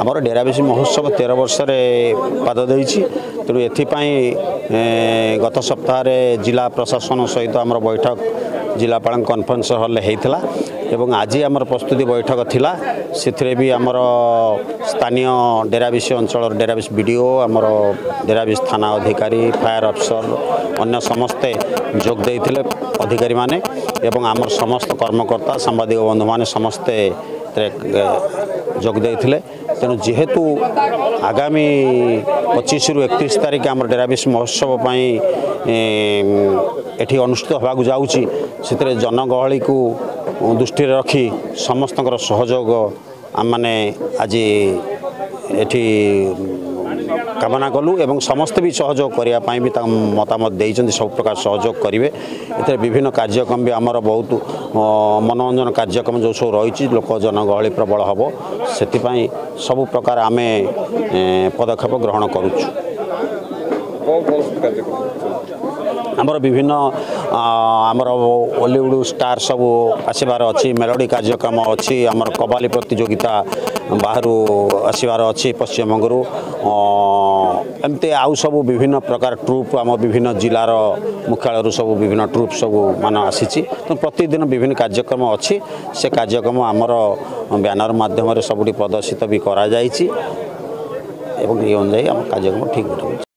आमर डेराबेसी महोत्सव 13 वर्ष पाद देती तेणु ए गत सप्ताह जिला प्रशासन सहित आम बैठक जिलापाल कॉन्फ्रेंस हॉल होता एवं आज आमर प्रस्तुति बैठक थिला से भी आमर स्थानीय डेराबेसी अंचल डेराबेसी बीडीओ आमर डेराबेसी थाना अधिकारी फायर अफसर अन्य समस्ते जोग देते अधिकारी माने एवं आमर समस्त कर्मकर्ता सांबादिक बंधु माने समस्ते जोग देते तेणु जेहेतु आगामी 25 रु 31 तारीख आम डेराबेसी महोत्सव एठी अनुष्ठित होगा जाऊँगी से जनगहली को दृष्टि रखी समस्त सहयोग आम मैंने आज एठी कामना कलु एवं समस्त भी सहयोग करने भी मतामत देते सब प्रकार सहयोग करेंगे ए विभिन्न कार्यक्रम भी आमर बहुत मनोरंजन कार्यक्रम जो सब रही लोक जनगहली प्रबल हम से सब प्रकार आम पदक्षेप ग्रहण करुचु आमर विभिन्न आमर बॉलीवुड स्टार सब आसबार अच्छी मेलोडी कार्यक्रम अच्छी आमर कबाली प्रतियोगिता बाहर आसबार अच्छी पश्चिमबंगरू एमती आउ सब विभिन्न प्रकार ट्रुप आम विभिन्न जिलार मुख्यालय सब विभिन्न ट्रुप सब मान आसी तो प्रतिदिन विभिन्न कार्यक्रम अच्छी से कार्यक्रम आमर बैनर माध्यम सब प्रदर्शित भी करा एवं ये अनुजाई आम कार्यक्रम ठीक